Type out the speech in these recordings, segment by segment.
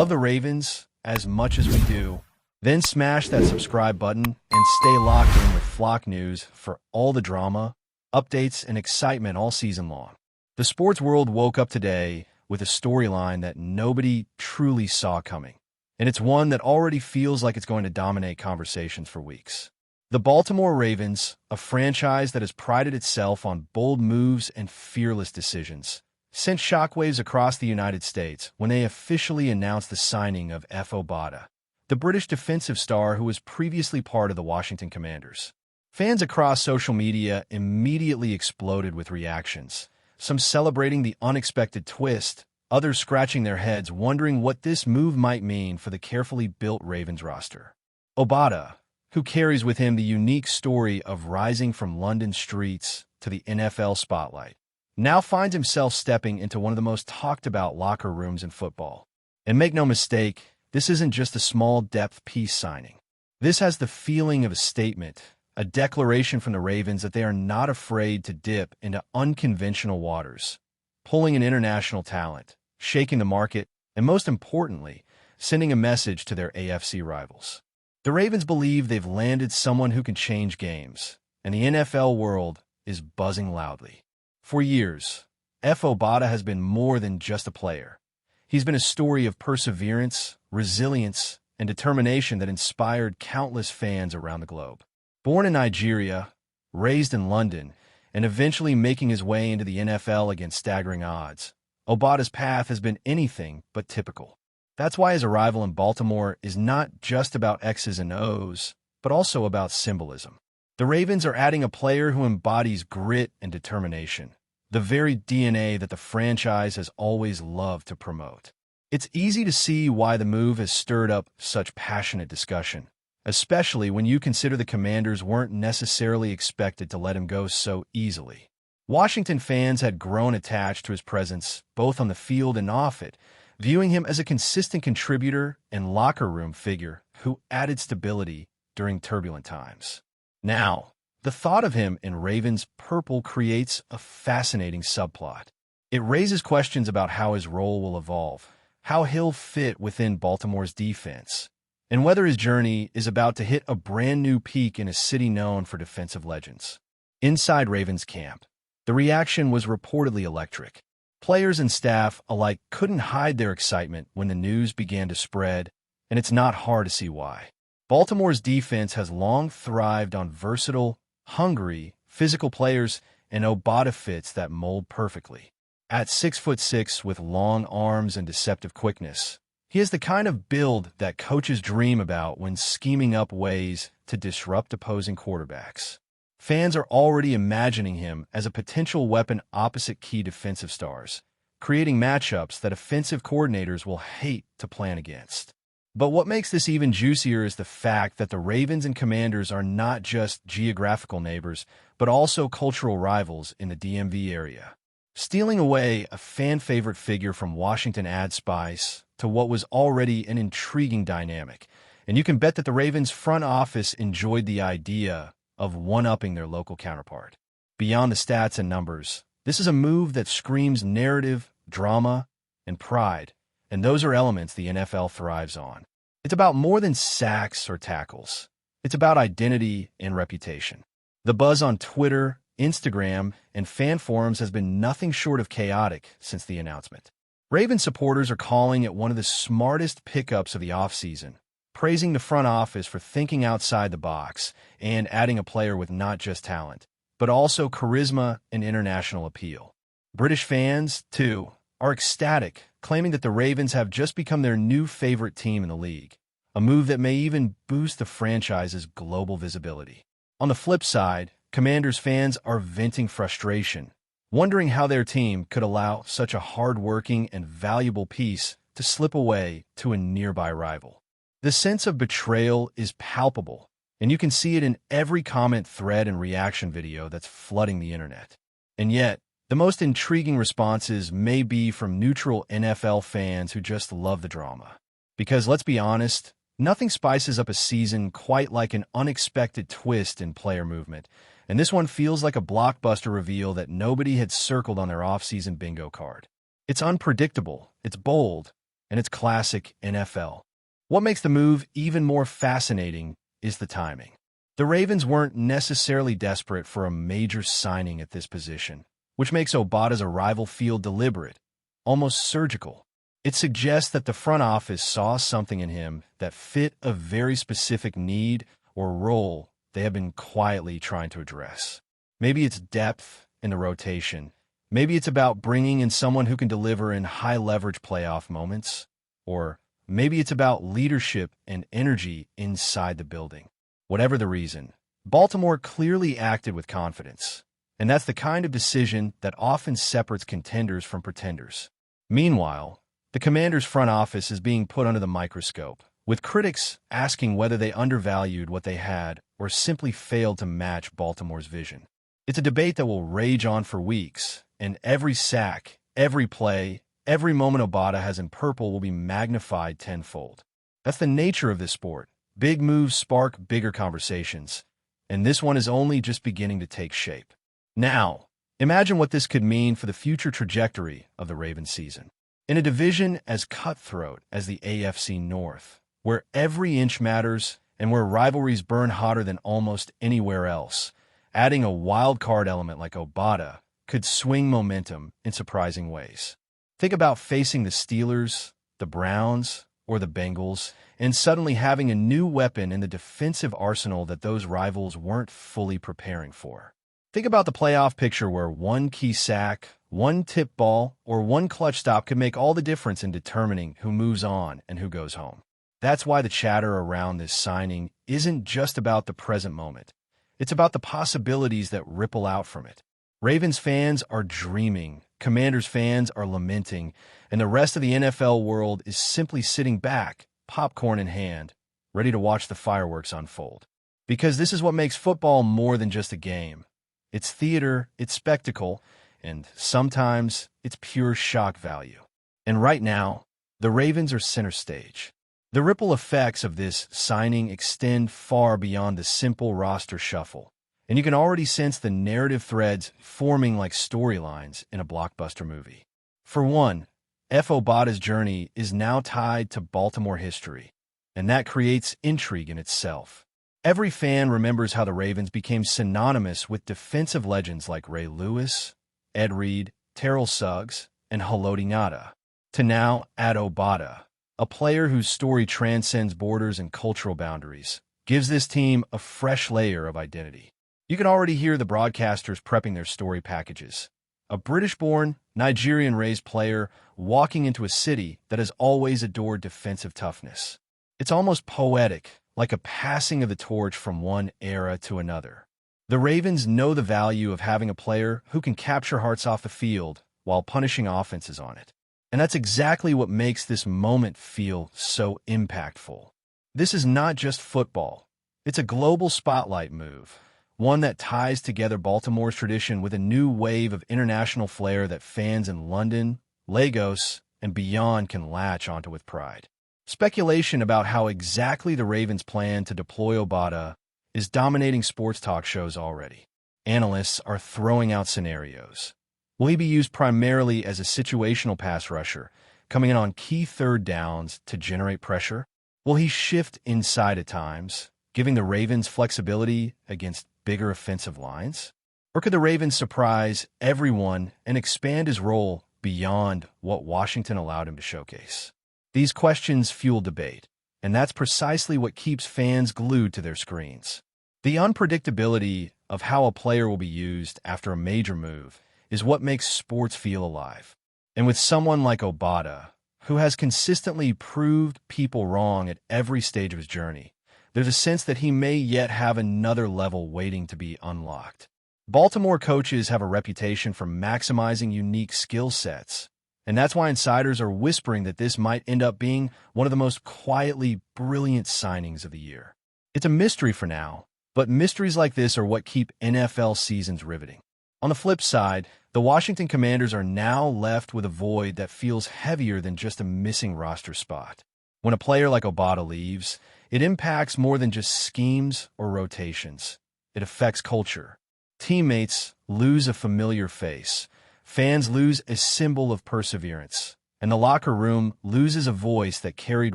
Love the Ravens as much as we do? Then smash that subscribe button and stay locked in with Flock News for all the drama, updates, and excitement all season long. The sports world woke up today with a storyline that nobody truly saw coming, and it's one that already feels like it's going to dominate conversations for weeks. The Baltimore Ravens, a franchise that has prided itself on bold moves and fearless decisions, sent shockwaves across the United States when they officially announced the signing of EFE Obada, the British defensive star who was previously part of the Washington Commanders. Fans across social media immediately exploded with reactions, some celebrating the unexpected twist, others scratching their heads wondering what this move might mean for the carefully built Ravens roster. Obada, who carries with him the unique story of rising from London streets to the NFL spotlight, now finds himself stepping into one of the most talked-about locker rooms in football. And make no mistake, this isn't just a small depth piece signing. This has the feeling of a statement, a declaration from the Ravens that they are not afraid to dip into unconventional waters, pulling in international talent, shaking the market, and most importantly, sending a message to their AFC rivals. The Ravens believe they've landed someone who can change games, and the NFL world is buzzing loudly. For years, EFE Obada has been more than just a player. He's been a story of perseverance, resilience, and determination that inspired countless fans around the globe. Born in Nigeria, raised in London, and eventually making his way into the NFL against staggering odds, Obada's path has been anything but typical. That's why his arrival in Baltimore is not just about X's and O's, but also about symbolism. The Ravens are adding a player who embodies grit and determination, the very DNA that the franchise has always loved to promote. It's easy to see why the move has stirred up such passionate discussion, especially when you consider the Commanders weren't necessarily expected to let him go so easily. Washington fans had grown attached to his presence both on the field and off it, viewing him as a consistent contributor and locker room figure who added stability during turbulent times. Now, the thought of him in Ravens purple creates a fascinating subplot. It raises questions about how his role will evolve, how he'll fit within Baltimore's defense, and whether his journey is about to hit a brand new peak in a city known for defensive legends. Inside Ravens camp, the reaction was reportedly electric. Players and staff alike couldn't hide their excitement when the news began to spread, and it's not hard to see why. Baltimore's defense has long thrived on versatile, hungry, physical players and Obada fits that mold perfectly. At 6'6" with long arms and deceptive quickness, he has the kind of build that coaches dream about when scheming up ways to disrupt opposing quarterbacks. Fans are already imagining him as a potential weapon opposite key defensive stars, creating matchups that offensive coordinators will hate to plan against. But what makes this even juicier is the fact that the Ravens and Commanders are not just geographical neighbors, but also cultural rivals in the DMV area. Stealing away a fan-favorite figure from Washington adds spice to what was already an intriguing dynamic, and you can bet that the Ravens front office enjoyed the idea of one-upping their local counterpart. Beyond the stats and numbers, this is a move that screams narrative, drama, and pride, and those are elements the NFL thrives on. It's about more than sacks or tackles. It's about identity and reputation. The buzz on Twitter, Instagram, and fan forums has been nothing short of chaotic since the announcement. Ravens supporters are calling it one of the smartest pickups of the offseason, praising the front office for thinking outside the box and adding a player with not just talent, but also charisma and international appeal. British fans, too, are ecstatic, claiming that the Ravens have just become their new favorite team in the league, a move that may even boost the franchise's global visibility. On the flip side, Commanders fans are venting frustration, wondering how their team could allow such a hard-working and valuable piece to slip away to a nearby rival. The sense of betrayal is palpable, and you can see it in every comment thread and reaction video that's flooding the internet. And yet, the most intriguing responses may be from neutral NFL fans who just love the drama. Because let's be honest, nothing spices up a season quite like an unexpected twist in player movement, and this one feels like a blockbuster reveal that nobody had circled on their offseason bingo card. It's unpredictable, it's bold, and it's classic NFL. What makes the move even more fascinating is the timing. The Ravens weren't necessarily desperate for a major signing at this position, which makes Obada's arrival feel deliberate, almost surgical. It suggests that the front office saw something in him that fit a very specific need or role they have been quietly trying to address. Maybe it's depth in the rotation. Maybe it's about bringing in someone who can deliver in high-leverage playoff moments. Or maybe it's about leadership and energy inside the building. Whatever the reason, Baltimore clearly acted with confidence. And that's the kind of decision that often separates contenders from pretenders. Meanwhile, the Commanders' front office is being put under the microscope, with critics asking whether they undervalued what they had or simply failed to match Baltimore's vision. It's a debate that will rage on for weeks, and every sack, every play, every moment Obada has in purple will be magnified tenfold. That's the nature of this sport. Big moves spark bigger conversations, and this one is only just beginning to take shape. Now, imagine what this could mean for the future trajectory of the Ravens season. In a division as cutthroat as the AFC North, where every inch matters and where rivalries burn hotter than almost anywhere else, adding a wild card element like Obada could swing momentum in surprising ways. Think about facing the Steelers, the Browns, or the Bengals, and suddenly having a new weapon in the defensive arsenal that those rivals weren't fully preparing for. Think about the playoff picture where one key sack, one tip ball, or one clutch stop could make all the difference in determining who moves on and who goes home. That's why the chatter around this signing isn't just about the present moment. It's about the possibilities that ripple out from it. Ravens fans are dreaming, Commanders fans are lamenting, and the rest of the NFL world is simply sitting back, popcorn in hand, ready to watch the fireworks unfold. Because this is what makes football more than just a game. It's theater, it's spectacle, and sometimes it's pure shock value. And right now, the Ravens are center stage. The ripple effects of this signing extend far beyond the simple roster shuffle, and you can already sense the narrative threads forming like storylines in a blockbuster movie. For one, Obada's journey is now tied to Baltimore history, and that creates intrigue in itself. Every fan remembers how the Ravens became synonymous with defensive legends like Ray Lewis, Ed Reed, Terrell Suggs, and Haloti Ngata, to now add Obada, a player whose story transcends borders and cultural boundaries, gives this team a fresh layer of identity. You can already hear the broadcasters prepping their story packages. A British-born, Nigerian-raised player walking into a city that has always adored defensive toughness. It's almost poetic, like a passing of the torch from one era to another. The Ravens know the value of having a player who can capture hearts off the field while punishing offenses on it. And that's exactly what makes this moment feel so impactful. This is not just football. It's a global spotlight move, one that ties together Baltimore's tradition with a new wave of international flair that fans in London, Lagos, and beyond can latch onto with pride. Speculation about how exactly the Ravens plan to deploy Obada is dominating sports talk shows already. Analysts are throwing out scenarios. Will he be used primarily as a situational pass rusher, coming in on key third downs to generate pressure? Will he shift inside at times, giving the Ravens flexibility against bigger offensive lines? Or could the Ravens surprise everyone and expand his role beyond what Washington allowed him to showcase? These questions fuel debate, and that's precisely what keeps fans glued to their screens. The unpredictability of how a player will be used after a major move is what makes sports feel alive. And with someone like Obada, who has consistently proved people wrong at every stage of his journey, there's a sense that he may yet have another level waiting to be unlocked. Baltimore coaches have a reputation for maximizing unique skill sets, and that's why insiders are whispering that this might end up being one of the most quietly brilliant signings of the year. It's a mystery for now, but mysteries like this are what keep NFL seasons riveting. On the flip side, the Washington Commanders are now left with a void that feels heavier than just a missing roster spot. When a player like Obada leaves, it impacts more than just schemes or rotations. It affects culture. Teammates lose a familiar face. Fans lose a symbol of perseverance. and the locker room loses a voice that carried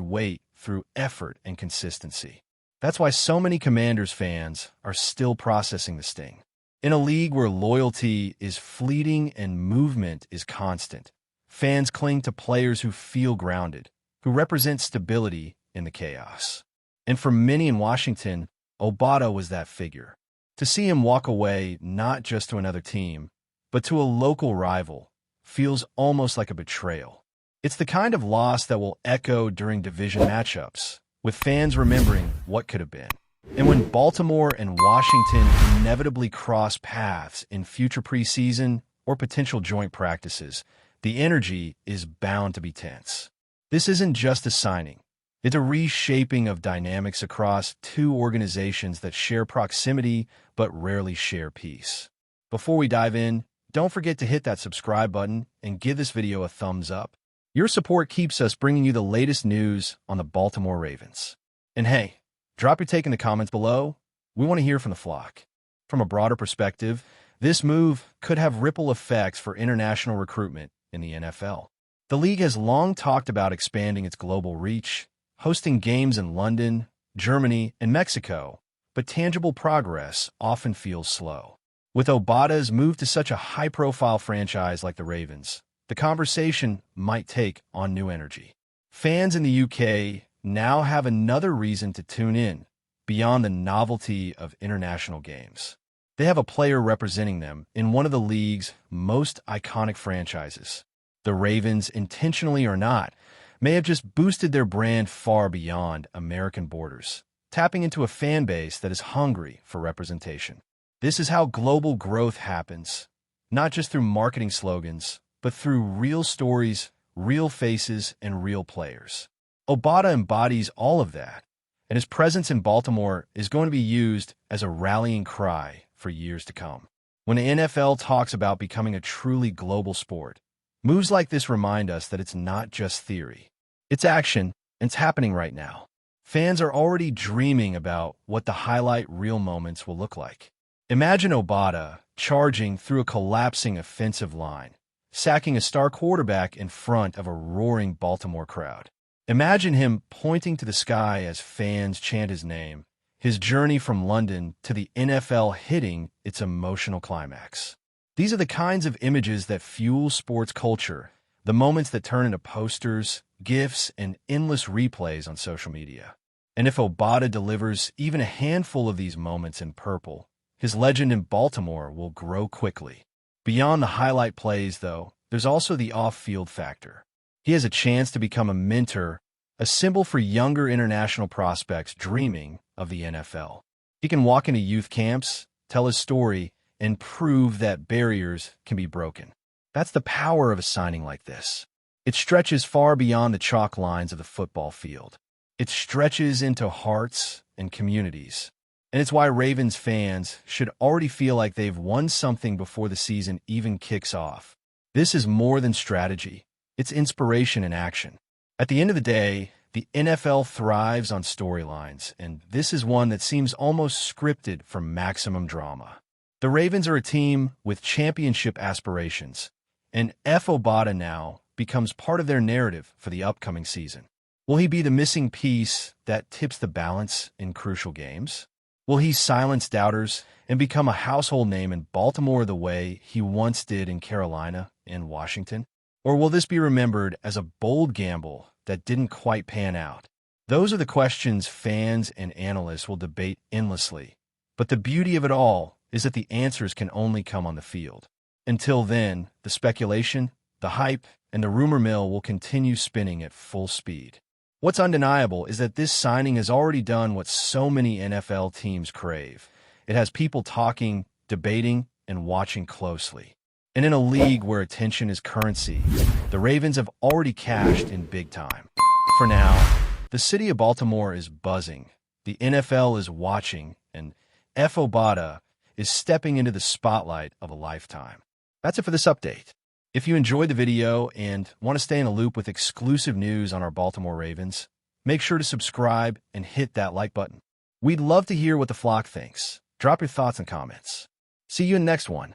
weight through effort and consistency. That's why so many Commanders fans are still processing the sting. In a league where loyalty is fleeting and movement is constant, fans cling to players who feel grounded, who represent stability in the chaos. And for many in Washington, Obada was that figure. To see him walk away not just to another team, but to a local rival, feels almost like a betrayal. It's the kind of loss that will echo during division matchups, with fans remembering what could have been. And when Baltimore and Washington inevitably cross paths in future preseason or potential joint practices, the energy is bound to be tense. This isn't just a signing. It's a reshaping of dynamics across two organizations that share proximity but rarely share peace. Before we dive in, don't forget to hit that subscribe button and give this video a thumbs up. Your support keeps us bringing you the latest news on the Baltimore Ravens. And hey, drop your take in the comments below. We want to hear from the flock. From a broader perspective, this move could have ripple effects for international recruitment in the NFL. The league has long talked about expanding its global reach, hosting games in London, Germany, and Mexico, but tangible progress often feels slow. With Obada's move to such a high-profile franchise like the Ravens, the conversation might take on new energy. Fans in the UK now have another reason to tune in, beyond the novelty of international games. They have a player representing them in one of the league's most iconic franchises. The Ravens, intentionally or not, may have just boosted their brand far beyond American borders, tapping into a fan base that is hungry for representation. This is how global growth happens, not just through marketing slogans, but through real stories, real faces, and real players. Obada embodies all of that, and his presence in Baltimore is going to be used as a rallying cry for years to come. When the NFL talks about becoming a truly global sport, moves like this remind us that it's not just theory. It's action, and it's happening right now. Fans are already dreaming about what the highlight reel moments will look like. Imagine Obada charging through a collapsing offensive line, sacking a star quarterback in front of a roaring Baltimore crowd. Imagine him pointing to the sky as fans chant his name, his journey from London to the NFL hitting its emotional climax. These are the kinds of images that fuel sports culture, the moments that turn into posters, GIFs, and endless replays on social media. And if Obada delivers even a handful of these moments in purple, his legend in Baltimore will grow quickly. Beyond the highlight plays, though, there's also the off-field factor. He has a chance to become a mentor, a symbol for younger international prospects dreaming of the NFL. He can walk into youth camps, tell his story, and prove that barriers can be broken. That's the power of a signing like this. It stretches far beyond the chalk lines of the football field. It stretches into hearts and communities. And it's why Ravens fans should already feel like they've won something before the season even kicks off. This is more than strategy. It's inspiration in action. At the end of the day, the NFL thrives on storylines, and this is one that seems almost scripted for maximum drama. The Ravens are a team with championship aspirations, and EFE Obada now becomes part of their narrative for the upcoming season. Will he be the missing piece that tips the balance in crucial games? Will he silence doubters and become a household name in Baltimore the way he once did in Carolina and Washington? Or will this be remembered as a bold gamble that didn't quite pan out? Those are the questions fans and analysts will debate endlessly. But the beauty of it all is that the answers can only come on the field. Until then, the speculation, the hype, and the rumor mill will continue spinning at full speed. What's undeniable is that this signing has already done what so many NFL teams crave. It has people talking, debating, and watching closely. And in a league where attention is currency, the Ravens have already cashed in big time. For now, the city of Baltimore is buzzing, the NFL is watching, and EFE Obada is stepping into the spotlight of a lifetime. That's it for this update. If you enjoyed the video and want to stay in a loop with exclusive news on our Baltimore Ravens, make sure to subscribe and hit that like button. We'd love to hear what the flock thinks. Drop your thoughts and comments. See you in the next one.